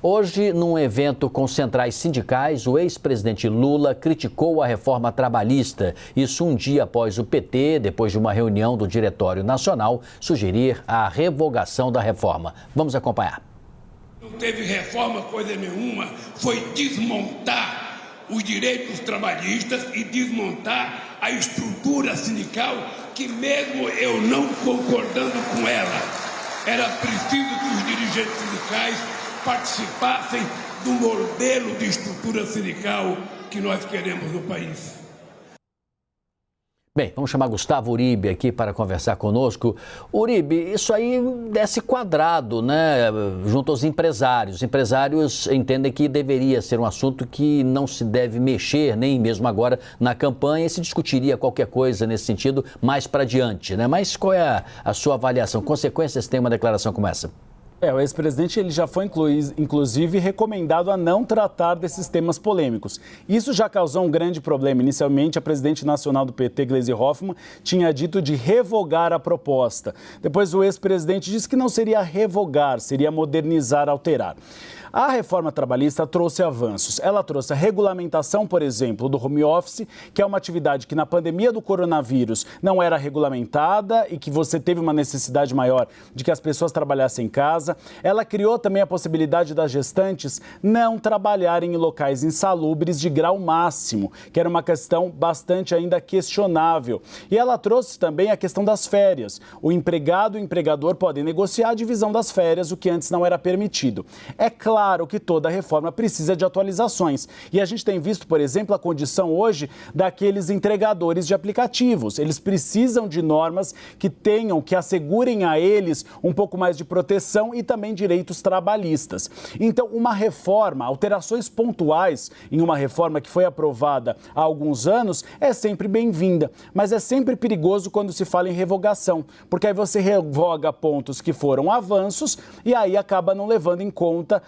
Hoje, num evento com centrais sindicais, o ex-presidente Lula criticou a reforma trabalhista. Isso um dia após o PT, depois de uma reunião do Diretório Nacional, sugerir a revogação da reforma. Vamos acompanhar. Não teve reforma coisa nenhuma, foi desmontar os direitos trabalhistas e desmontar a estrutura sindical que, mesmo eu não concordando com ela, era preciso que os dirigentes sindicais participassem do modelo de estrutura sindical que nós queremos no país. Bem, vamos chamar Gustavo Uribe aqui para conversar conosco. Uribe, isso aí desce quadrado, né, junto aos empresários. Os empresários entendem que deveria ser um assunto que não se deve mexer, nem mesmo agora na campanha, e se discutiria qualquer coisa nesse sentido mais para diante, né? Mas qual é a sua avaliação? Consequências tem uma declaração como essa? O ex-presidente ele já foi, inclusive, recomendado a não tratar desses temas polêmicos. Isso já causou um grande problema. Inicialmente, a presidente nacional do PT, Gleisi Hoffmann, tinha dito de revogar a proposta. Depois, o ex-presidente disse que não seria revogar, seria modernizar, alterar. A reforma trabalhista trouxe avanços. Ela trouxe a regulamentação, por exemplo, do home office, que é uma atividade que na pandemia do coronavírus não era regulamentada e que você teve uma necessidade maior de que as pessoas trabalhassem em casa. Ela criou também a possibilidade das gestantes não trabalharem em locais insalubres de grau máximo, que era uma questão bastante ainda questionável. E ela trouxe também a questão das férias. O empregado e o empregador podem negociar a divisão das férias, o que antes não era permitido. É claro que toda reforma precisa de atualizações. E a gente tem visto, por exemplo, a condição hoje daqueles entregadores de aplicativos. Eles precisam de normas que tenham, que assegurem a eles um pouco mais de proteção e também direitos trabalhistas. Então, uma reforma, alterações pontuais em uma reforma que foi aprovada há alguns anos é sempre bem-vinda, mas é sempre perigoso quando se fala em revogação, porque aí você revoga pontos que foram avanços e aí acaba não levando em conta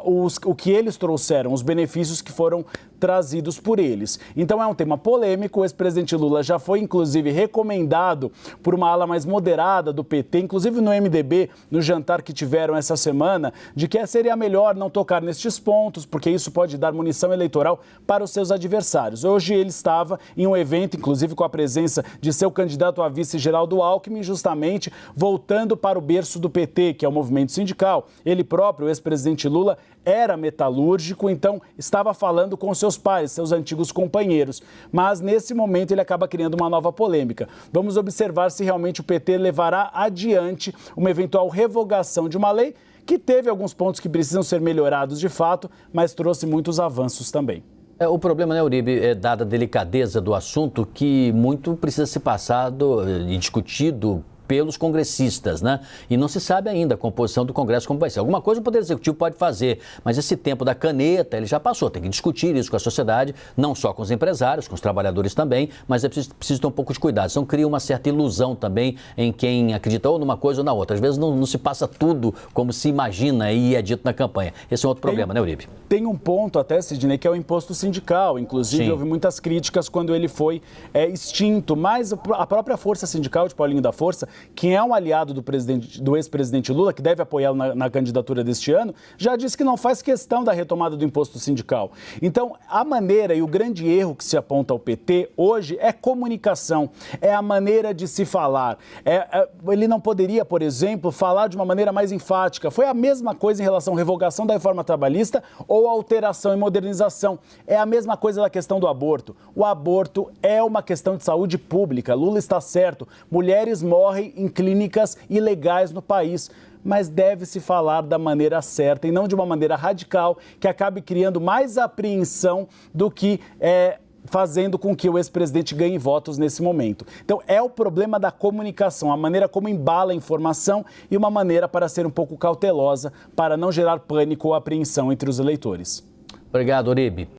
o que eles trouxeram, os benefícios que foram trazidos por eles. Então é um tema polêmico. O ex-presidente Lula já foi, inclusive, recomendado por uma ala mais moderada do PT, inclusive no MDB, no jantar que tiveram essa semana, de que seria melhor não tocar nestes pontos, porque isso pode dar munição eleitoral para os seus adversários. Hoje ele estava em um evento, inclusive com a presença de seu candidato a vice, Geraldo Alckmin, justamente voltando para o berço do PT, que é o movimento sindical. Ele próprio, o ex-presidente Lula, era metalúrgico, então estava falando com seus pares, seus antigos companheiros. Mas, nesse momento, ele acaba criando uma nova polêmica. Vamos observar se realmente o PT levará adiante uma eventual revogação de uma lei que teve alguns pontos que precisam ser melhorados de fato, mas trouxe muitos avanços também. O problema, né, Uribe, dada a delicadeza do assunto, que muito precisa ser passado e discutido pelos congressistas, né? E não se sabe ainda a composição do Congresso como vai ser. Alguma coisa o Poder Executivo pode fazer, mas esse tempo da caneta, ele já passou. Tem que discutir isso com a sociedade, não só com os empresários, com os trabalhadores também, mas é preciso ter um pouco de cuidado. Senão cria uma certa ilusão também em quem acredita ou numa coisa ou na outra. Às vezes não se passa tudo como se imagina e é dito na campanha. Esse é um outro problema, né, Uribe? Tem um ponto até, Sidney, que é o imposto sindical. Inclusive, houve muitas críticas quando ele foi extinto, mas a própria Força Sindical de Paulinho da Força, quem é um aliado do ex-presidente Lula, que deve apoiá-lo na candidatura deste ano, já disse que não faz questão da retomada do imposto sindical. Então, a maneira e o grande erro que se aponta ao PT hoje é comunicação, é a maneira de se falar. Ele não poderia, por exemplo, falar de uma maneira mais enfática. Foi a mesma coisa em relação à revogação da reforma trabalhista ou alteração e modernização. É a mesma coisa da questão do aborto. O aborto é uma questão de saúde pública. Lula está certo. Mulheres morrem em clínicas ilegais no país, mas deve-se falar da maneira certa e não de uma maneira radical que acabe criando mais apreensão do que fazendo com que o ex-presidente ganhe votos nesse momento. Então, é o problema da comunicação, a maneira como embala a informação e uma maneira para ser um pouco cautelosa, para não gerar pânico ou apreensão entre os eleitores. Obrigado, Uribe.